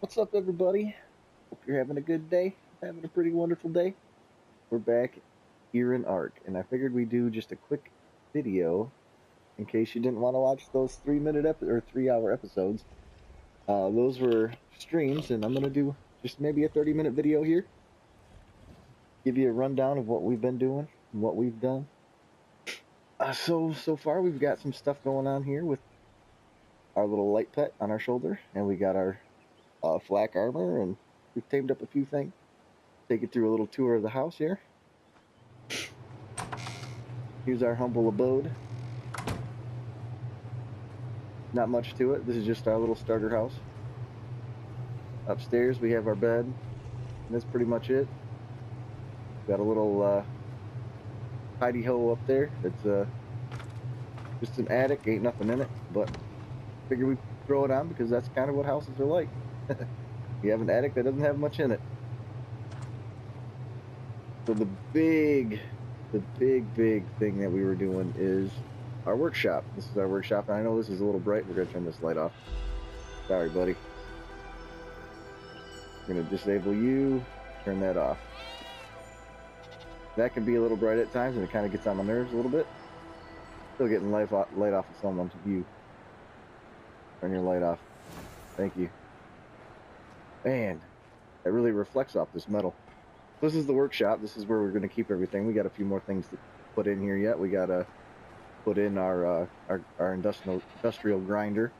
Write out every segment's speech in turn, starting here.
What's up, everybody? Hope you're having a good day. Having a pretty wonderful day. We're back here in ARK, and I figured we'd do just a quick video in case you didn't want to watch those 3-minute or 3-hour episodes. Those were streams, and I'm gonna do just maybe a 30-minute video here. Give you a rundown of what we've been doing and what we've done. So far we've got some stuff going on here with our little light pet on our shoulder, and we got our flak armor, and we've tamed up a few things. Take you through a little tour of the house here. Here's our humble abode. Not much to it. This is just our little starter house. Upstairs we have our bed, and that's pretty much it. Got a little hidey hole up there. It's just an attic, ain't nothing in it, but figure we throw it on because that's kind of what houses are like. You have an attic that doesn't have much in it. So the big thing that we were doing is our workshop. This is our workshop, and I know this is a little bright. We're gonna turn this light off. Sorry, buddy. I'm gonna disable you, turn that off. That can be a little bright at times, and it kind of gets on my nerves a little bit. Still getting light off of someone's view. Turn your light off. Thank you. Man, that really reflects off this metal. This is the workshop. This is where we're going to keep everything. We got a few more things to put in here yet. We got to put in our industrial grinder.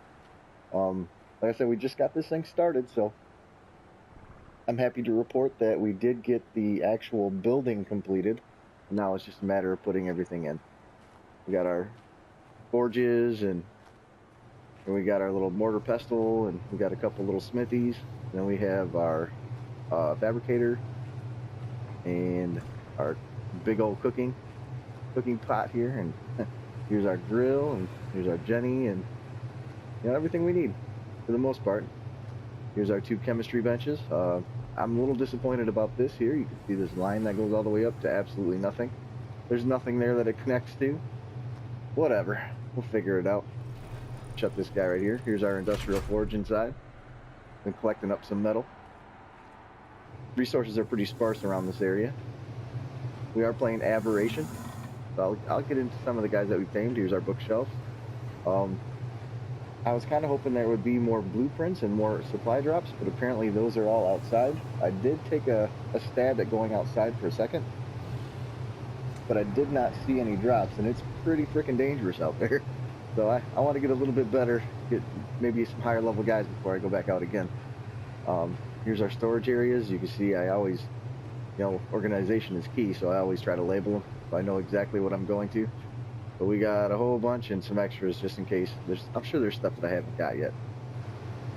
Like I said, we just got this thing started, so I'm happy to report that we did get the actual building completed. Now it's just a matter of putting everything in. We got our forges, and we got our little mortar pestle, and we got a couple little smithies. Then we have our fabricator and our big old cooking pot here, and here's our grill, and here's our Jenny, and everything we need for the most part. Here's our 2 chemistry benches. I'm a little disappointed about this here. You can see this line that goes all the way up to absolutely nothing. There's nothing there that it connects to. Whatever, we'll figure it out. Shut this guy right here. Here's our industrial forge inside. Been collecting up some metal. Resources are pretty sparse around this area. We are playing Aberration. So I'll get into some of the guys that we've tamed. Here's our bookshelf. I was kind of hoping there would be more blueprints and more supply drops, but apparently those are all outside. I did take a stab at going outside for a second, but I did not see any drops, and it's pretty freaking dangerous out there. So I want to get a little bit better, get maybe some higher level guys before I go back out again. Here's our storage areas. You can see I always, organization is key, so I always try to label them so I know exactly what I'm going to. But we got a whole bunch and some extras just in case. I'm sure there's stuff that I haven't got yet.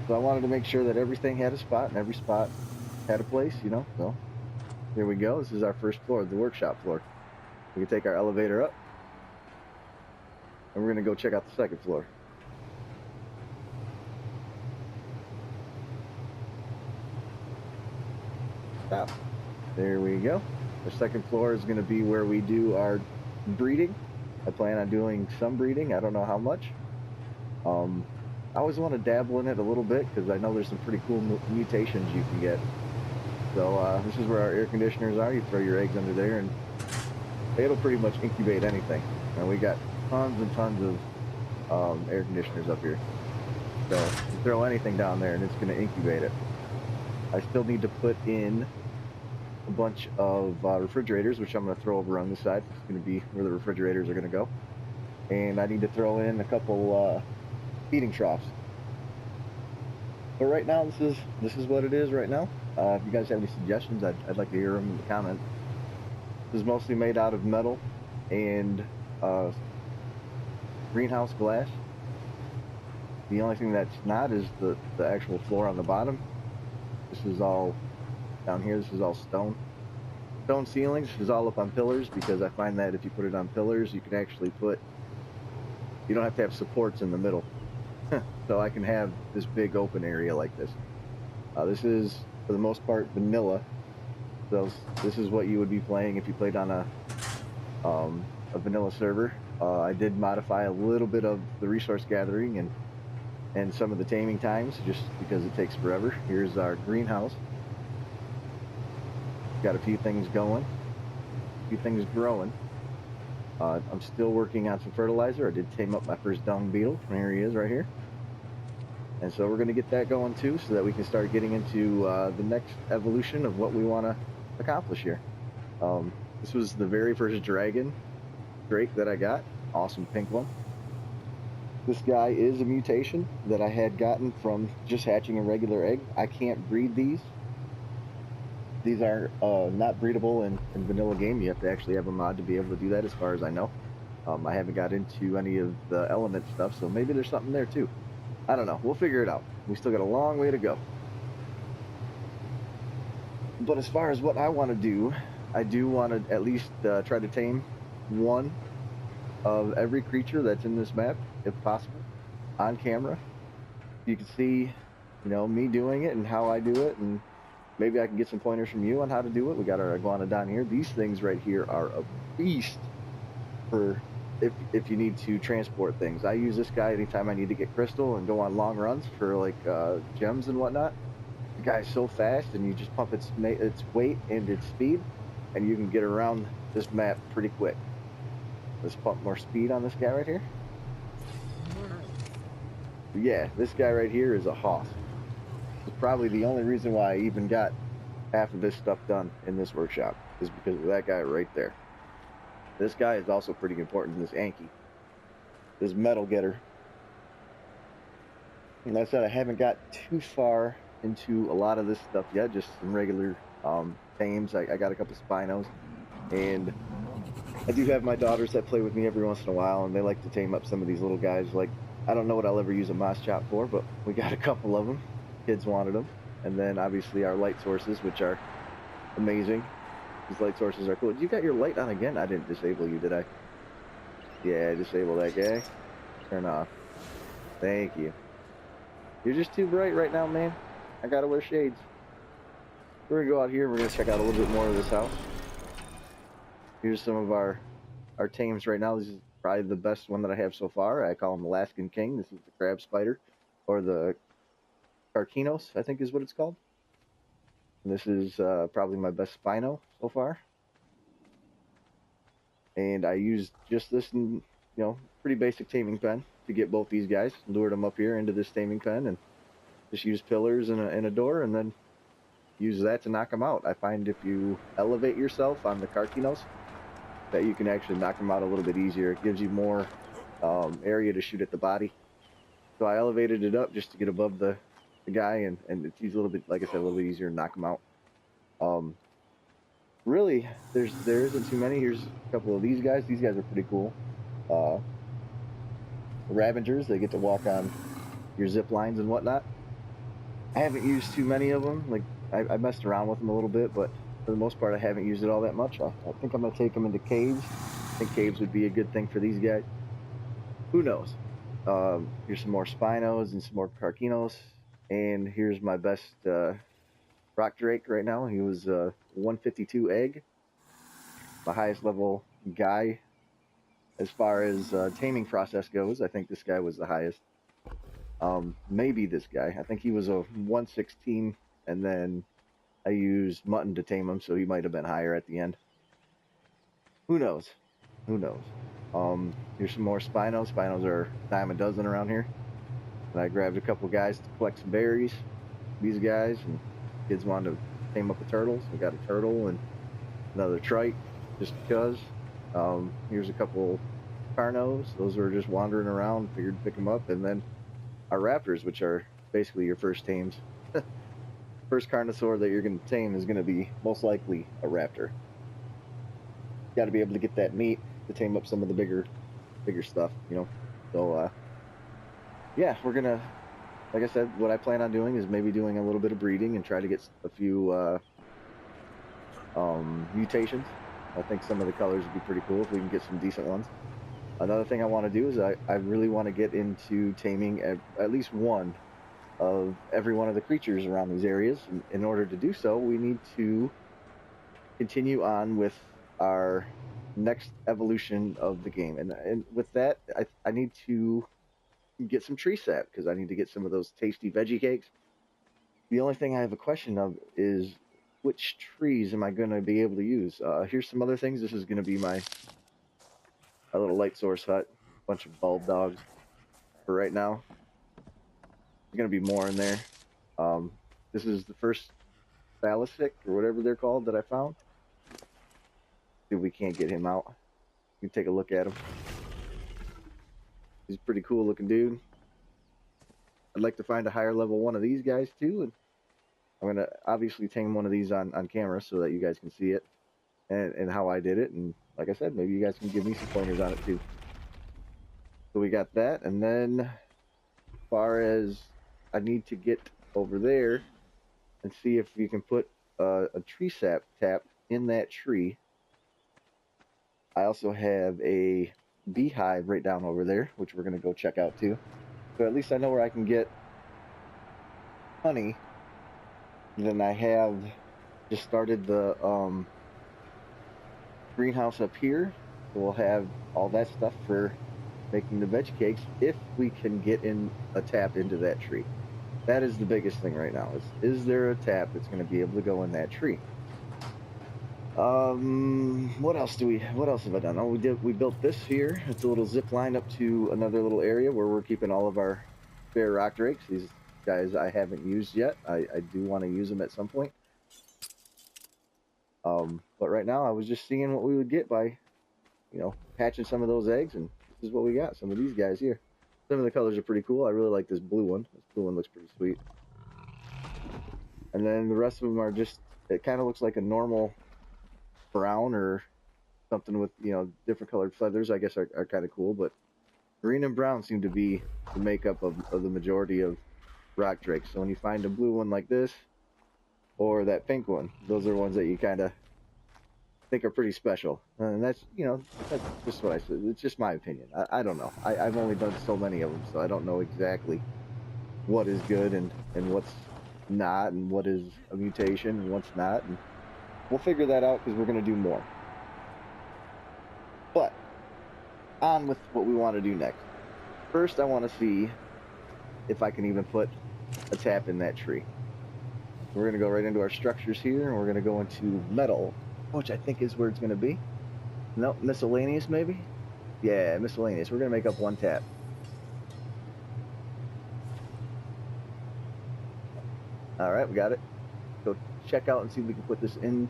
So I wanted to make sure that everything had a spot and every spot had a place, So here we go. This is our first floor, the workshop floor. We can take our elevator up, and we're going to go check out the second floor. Stop. There we go. The second floor is going to be where we do our breeding. I plan on doing some breeding. I don't know how much. I always want to dabble in it a little bit because I know there's some pretty cool mutations you can get. So this is where our air conditioners are. You throw your eggs under there, and it'll pretty much incubate anything. And we got tons and tons of air conditioners up here. So you throw anything down there, and it's going to incubate it. I still need to put in a bunch of refrigerators, which I'm going to throw over on this side. It's going to be where the refrigerators are going to go. And I need to throw in a couple feeding troughs. But right now, this is what it is right now. If you guys have any suggestions, I'd like to hear them in the comments. This is mostly made out of metal and greenhouse glass. The only thing that's not is the actual floor on the bottom. This is all down here. This is all stone ceilings. This is all up on pillars because I find that if you put it on pillars, you can actually you don't have to have supports in the middle. So I can have this big open area like this. This is, for the most part, vanilla. So this is what you would be playing if you played on a vanilla server. I did modify a little bit of the resource gathering and some of the taming times, just because it takes forever. Here's our greenhouse. Got a few things going, a few things growing. I'm still working on some fertilizer. I did tame up my first dung beetle. Here he is right here. And so we're going to get that going too, so that we can start getting into the next evolution of what we want to accomplish here. This was the very first drake that I got. Awesome pink one. This guy is a mutation that I had gotten from just hatching a regular egg. I can't breed these. These are not breedable in vanilla game. You have to actually have a mod to be able to do that, as far as I know. I haven't got into any of the element stuff, so maybe there's something there too. I don't know. We'll figure it out. We still got a long way to go. But as far as what I want to do, I do want to at least try to tame one of every creature that's in this map, if possible, on camera. You can see, you know, me doing it and how I do it, and maybe I can get some pointers from you on how to do it. We got our iguana down here. These things right here are a beast for if you need to transport things. I use this guy anytime I need to get crystal and go on long runs for like gems and whatnot. The guy's so fast, and you just pump its weight and its speed, and you can get around this map pretty quick. Let's pump more speed on this guy right here. Yeah, this guy right here is a hoss. It's probably the only reason why I even got half of this stuff done in this workshop, is because of that guy right there. This guy is also pretty important in this Anki, this metal getter. And like I said, I haven't got too far into a lot of this stuff yet, just some regular tames. I got a couple Spinos, and I do have my daughters that play with me every once in a while, and they like to tame up some of these little guys. Like, I don't know what I'll ever use a moss chop for, but we got a couple of them. Kids wanted them. And then obviously our light sources, which are amazing. These light sources are cool. You got your light on again? I didn't disable you, did I? Yeah, disable that guy. Turn off. Thank you. You're just too bright right now, man. I gotta wear shades. We're gonna go out here. We're gonna check out a little bit more of this house. Here's some of our tames right now. This is probably the best one that I have so far. I call him Alaskan King. This is the crab spider, or the Carquinos, I think is what it's called. And this is probably my best Spino so far. And I used just this, you know, pretty basic taming pen to get both these guys. Lured them up here into this taming pen, and just use pillars and a door, and then use that to knock them out. I find if you elevate yourself on the Carquinos, that you can actually knock them out a little bit easier. It gives you more area to shoot at the body. So I elevated it up just to get above the guy, and it's a little bit, like I said, a little bit easier to knock him out. Really, there isn't too many. Here's a couple of these guys. These guys are pretty cool. Ravengers, they get to walk on your zip lines and whatnot. I haven't used too many of them. Like, I messed around with them a little bit, but for the most part, I haven't used it all that much. I think I'm going to take them into caves. I think caves would be a good thing for these guys. Who knows? Here's some more Spinos and some more Carquinos. And here's my best rock drake right now. He was 152 egg. The highest level guy as far as taming process goes. I think this guy was the highest. Maybe this guy. I think he was a 116, and then I used mutton to tame him, so he might have been higher at the end. Who knows? Who knows? Here's some more Spinos. Spinos are a dime a dozen around here. And I grabbed a couple guys to collect some berries. These guys, and kids wanted to tame up the turtles. We got a turtle and another trike, just because. Here's a couple Carnos. Those were just wandering around. Figured to pick them up. And then our raptors, which are basically your first tames. First Carnosaur that you're going to tame is going to be most likely a raptor. Got to be able to get that meat to tame up some of the bigger stuff, you know. So yeah, we're gonna, like I said, what I plan on doing is maybe doing a little bit of breeding and try to get a few mutations. I think some of the colors would be pretty cool if we can get some decent ones. Another thing I want to do is I really want to get into taming at least one of every one of the creatures around these areas. In order to do so, we need to continue on with our next evolution of the game. And with that, I need to get some tree sap because I need to get some of those tasty veggie cakes. The only thing I have a question of is which trees am I going to be able to use? Here's some other things. This is going to be my little light source hut. Bunch of bulb dogs for right now. There's going to be more in there. This is the first Thalassic or whatever they're called that I found. See if we can't get him out. You can take a look at him. He's a pretty cool looking dude. I'd like to find a higher level one of these guys too, and I'm gonna obviously tame one of these on camera so that you guys can see it and how I did it. And like I said, maybe you guys can give me some pointers on it too. So we got that, and then as far as I need to get over there and see if you can put a tree sap tap in that tree. I also have a beehive right down over there, which we're gonna go check out too. So at least I know where I can get honey. And then I have just started the greenhouse up here. So we'll have all that stuff for making the veg cakes if we can get in a tap into that tree. That is the biggest thing right now. Is there a tap that's going to be able to go in that tree? What else have I done? Oh, we built this here. It's a little zip line up to another little area where we're keeping all of our spare rock drakes. These guys I haven't used yet. I do want to use them at some point. But right now I was just seeing what we would get by, hatching some of those eggs, and this is what we got. Some of these guys here. Some of the colors are pretty cool. I really like this blue one. This blue one looks pretty sweet. And then the rest of them are just, it kind of looks like a normal brown or something with, different colored feathers, I guess are kind of cool. But green and brown seem to be the makeup of the majority of rock drakes. So when you find a blue one like this, or that pink one, those are ones that you kind of think are pretty special. And that's, that's just what I said. It's just my opinion. I don't know. I've only done so many of them, so I don't know exactly what is good and what's not, and what is a mutation and what's not. And we'll figure that out because we're going to do more. But on with what we want to do next. First, I want to see if I can even put a tap in that tree. We're going to go right into our structures here, and we're going to go into metal, which I think is where it's going to be. Nope, miscellaneous maybe? Yeah, miscellaneous. We're going to make up one tap. All right, we got it. Go check out and see if we can put this in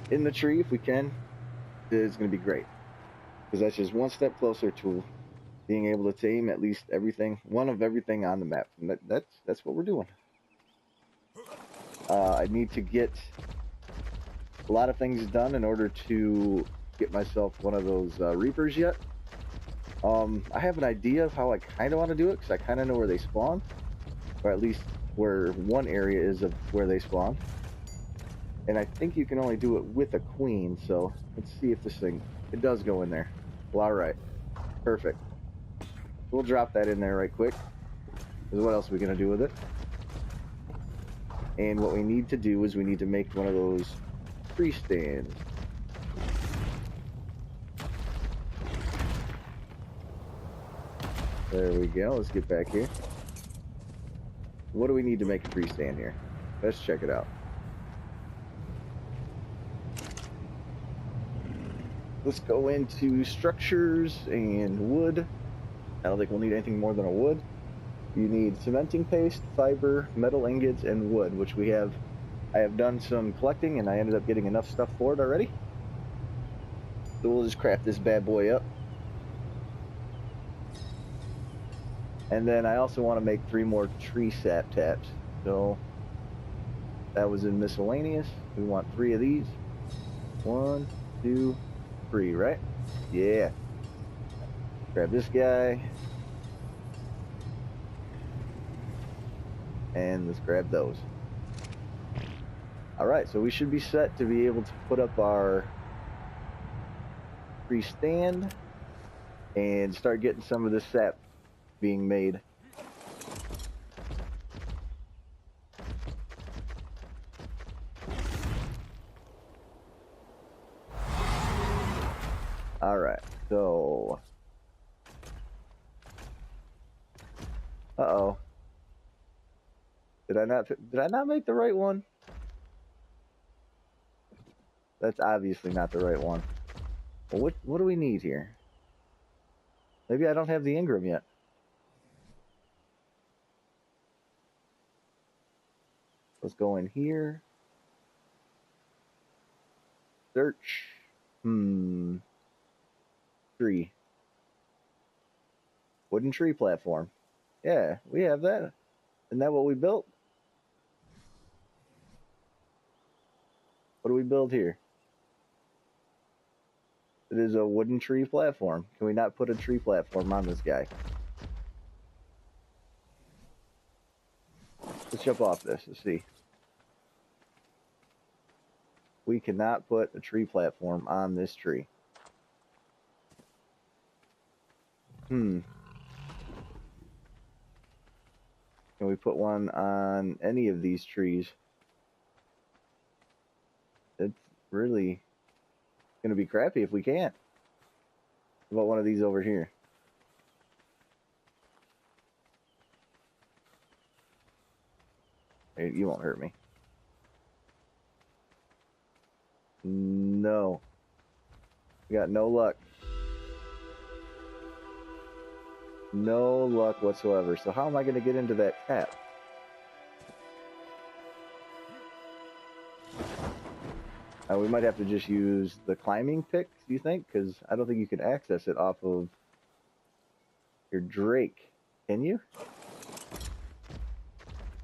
the tree. If we can, it's going to be great, because that's just one step closer to being able to tame at least everything, one of everything on the map. And that's what we're doing. I need to get a lot of things done in order to get myself one of those Reapers yet. I have an idea of how I kind of want to do it, because I kind of know where they spawn, or at least where one area is of where they spawn. And I think you can only do it with a queen, so let's see if this thing, it does go in there. Well, alright. Perfect. We'll drop that in there right quick, because what else are we going to do with it? And what we need to do is we need to make one of those tree stands. There we go. Let's get back here. What do we need to make a tree stand here? Let's check it out. Let's go into structures and wood. I don't think we'll need anything more than a wood. You need cementing paste, fiber, metal ingots, and wood, which we have. I have done some collecting, and I ended up getting enough stuff for it already. So we'll just craft this bad boy up. And then I also want to make 3 more tree sap taps. So that was in miscellaneous. We want 3 of these. 1, 2, 3, right? Yeah. Grab this guy. And let's grab those. Alright, so we should be set to be able to put up our tree stand and start getting some of this sap being made. Alright, so Uh-oh. Did I not make the right one? That's obviously not the right one. Well, what do we need here? Maybe I don't have the Ingram yet. Let's go in here. Search. Tree. Wooden tree platform. Yeah, we have that. Isn't that what we built? What do we build here? It is a wooden tree platform. Can we not put a tree platform on this guy? Let's jump off this. Let's see. We cannot put a tree platform on this tree. Can we put one on any of these trees? It's really going to be crappy if we can't. How about one of these over here? Hey, you won't hurt me. No. We got no luck. No luck whatsoever. So how am I going to get into that tap? We might have to just use the climbing pick, do you think? Because I don't think you can access it off of your Drake. Can you?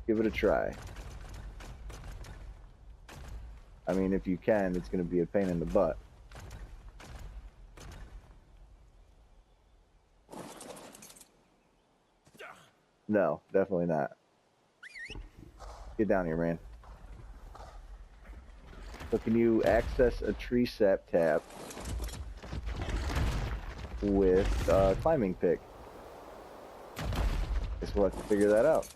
Give it a try. I mean, if you can, it's going to be a pain in the butt. No, definitely not. Get down here, man. So can you access a tree sap tap with climbing pick? Guess we'll have to figure that out.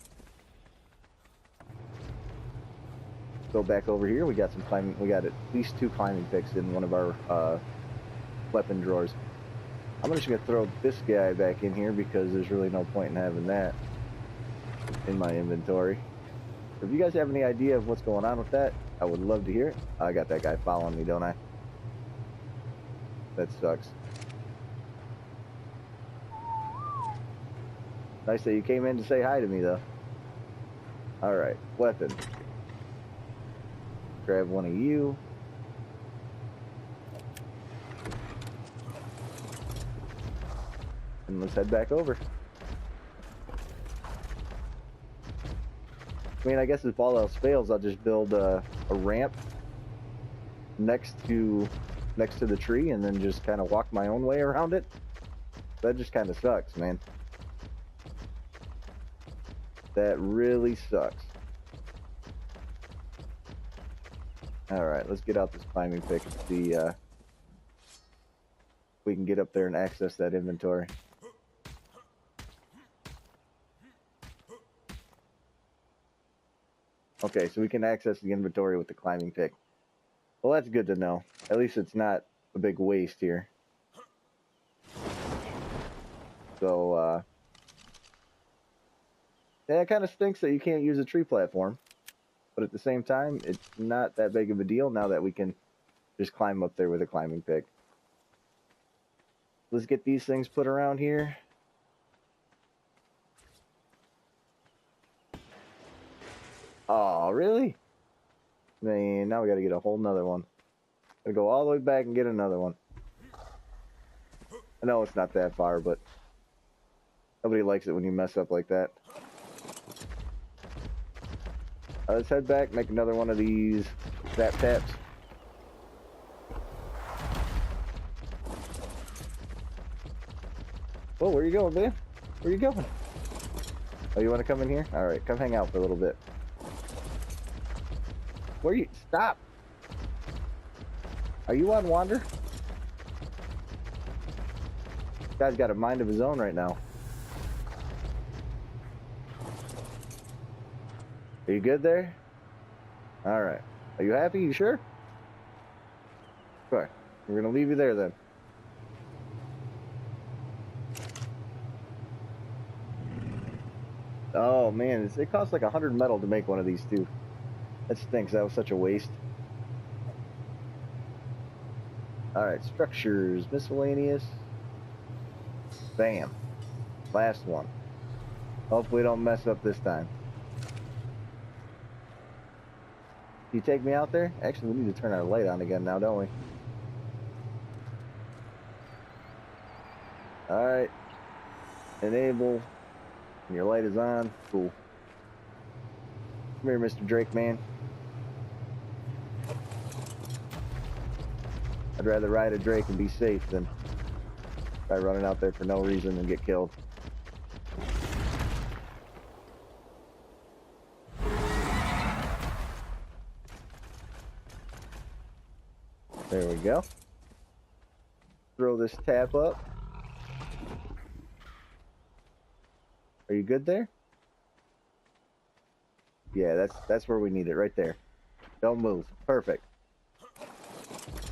Go back over here. We got some climbing. We got at least 2 climbing picks in one of our weapon drawers. I'm just gonna throw this guy back in here because there's really no point in having that in my inventory. If you guys have any idea of what's going on with that, I would love to hear it. I got that guy following me, don't I? That sucks. Nice that you came in to say hi to me, though. Alright, weapon. Grab one of you. And let's head back over. I mean, I guess if all else fails, I'll just build a ramp next to the tree and then just kind of walk my own way around it. That just kind of sucks, man. That really sucks. Alright, let's get out this climbing pick and see if we can get up there and access that inventory. Okay, so we can access the inventory with the climbing pick. Well, that's good to know. At least it's not a big waste here. So, yeah, it kind of stinks that you can't use a tree platform. But at the same time, it's not that big of a deal now that we can just climb up there with a climbing pick. Let's get these things put around here. Oh, really? Man, now we gotta get a whole nother one. Gotta go all the way back and get another one. I know it's not that far, but nobody likes it when you mess up like that. Let's head back, make another one of these sap taps. Oh, where you going, man? Where you going? Oh, you want to come in here? Alright, come hang out for a little bit. Where you? Stop! Are you on wander? This guy's got a mind of his own right now. Are you good there? Alright. Are you happy? You sure? Okay. We're gonna leave you there then. Oh man, it costs like 100 metal to make one of these too. That stinks. That was such a waste. Alright, structures, miscellaneous. Bam. Last one. Hopefully don't mess up this time. You take me out there? Actually, we need to turn our light on again now, don't we? Alright. Enable. And your light is on. Cool. Come here, Mr. Drake man. I'd rather ride a Drake and be safe than try running out there for no reason and get killed. There we go. Throw this tap up. Are you good there? Yeah, that's where we need it, right there. Don't move. Perfect.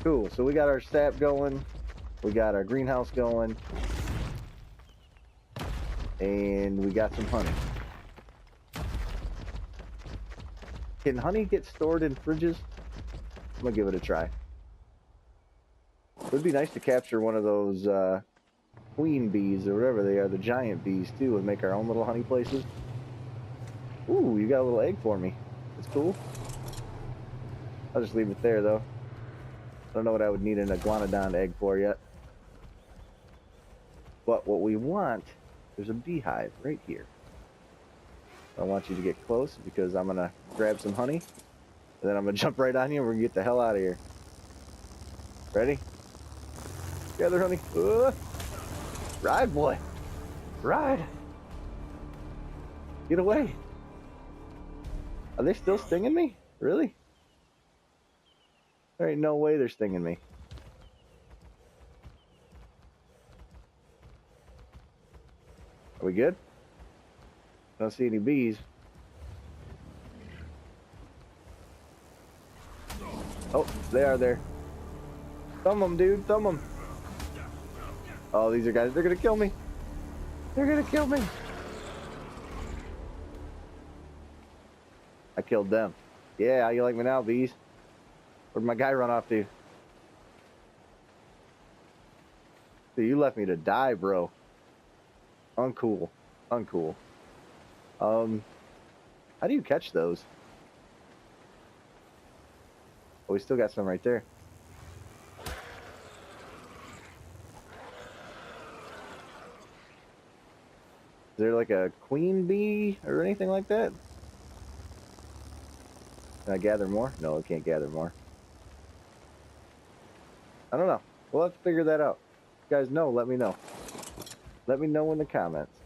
Cool. So we got our sap going. We got our greenhouse going. And we got some honey. Can honey get stored in fridges? I'm gonna give it a try. It would be nice to capture one of those queen bees or whatever they are, the giant bees too, and make our own little honey places. Ooh, you got a little egg for me. That's cool. I'll just leave it there though. I don't know what I would need an iguanodon egg for yet. But what we want, there's a beehive right here. I want you to get close because I'm gonna grab some honey, and then I'm gonna jump right on you and we're gonna get the hell out of here. Ready? Gather honey. Ride, boy. Ride. Get away. Are they still stinging me? Really? There ain't no way they're stinging me. Are we good? I don't see any bees. Oh, they are there. Thumb them, dude. Thumb them. Oh, these are guys. They're gonna kill me. They're gonna kill me. I killed them. Yeah, how you like me now, bees? Where'd my guy run off to? Dude, you left me to die, bro. Uncool. Uncool. How do you catch those? Oh, we still got some right there. Is there like a queen bee or anything like that? Can I gather more? No, I can't gather more. I don't know. We'll have to figure that out. If you guys know, let me know. Let me know in the comments.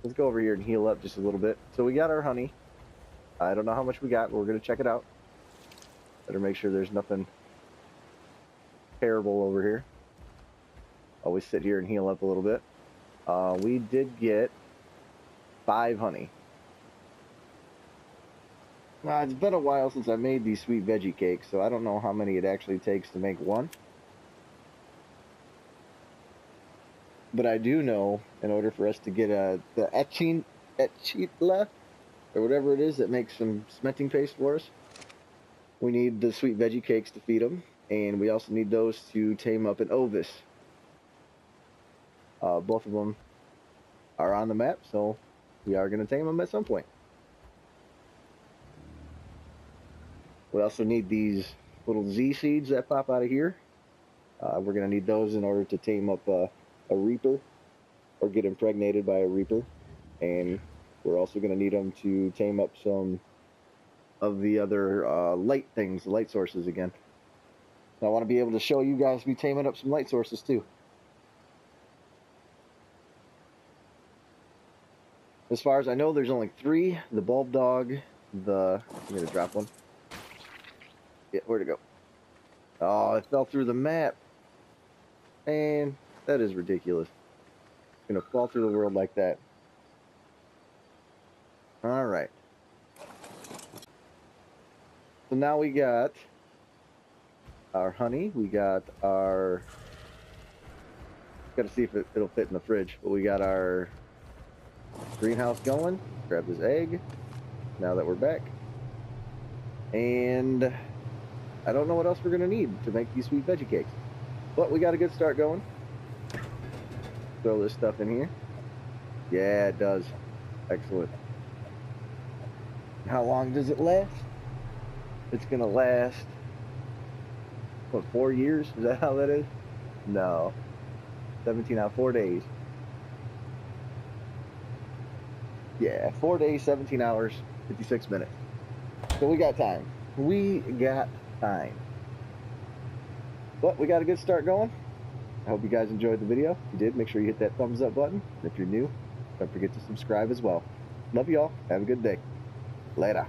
Let's go over here and heal up just a little bit. So we got our honey. I don't know how much we got, but we're going to check it out. Better make sure there's nothing terrible over here. Always sit here and heal up a little bit. We did get 5 honey. It's been a while since I made these sweet veggie cakes, so I don't know how many it actually takes to make one. But I do know, in order for us to get the etchitla, or whatever it is that makes some cementing paste for us, we need the sweet veggie cakes to feed them, and we also need those to tame up an ovis. Both of them are on the map, so we are going to tame them at some point. We also need these little Z seeds that pop out of here. We're going to need those in order to tame up a reaper or get impregnated by a reaper. And we're also going to need them to tame up some of the other light things, light sources again. So I want to be able to show you guys me taming up some light sources too. As far as I know, there's only 3. The bulb dog, I'm going to drop one. Yeah, where'd it go? Oh, it fell through the map. Man, that is ridiculous. It's going to fall through the world like that. Alright. So now we got our honey. We got our... Got to see if it'll fit in the fridge. But we got our greenhouse going. Grab this egg now that we're back. And I don't know what else we're going to need to make these sweet veggie cakes. But we got a good start going. Throw this stuff in here. Yeah, it does. Excellent. How long does it last? It's going to last, what, 4 years? Is that how that is? No. 17 out, 4 days. Yeah, 4 days, 17 hours, 56 minutes. So we got time. We got time. But we got a good start going. I hope you guys enjoyed the video. If you did, make sure you hit that thumbs up button. And if you're new, don't forget to subscribe as well. Love you all. Have a good day. Later.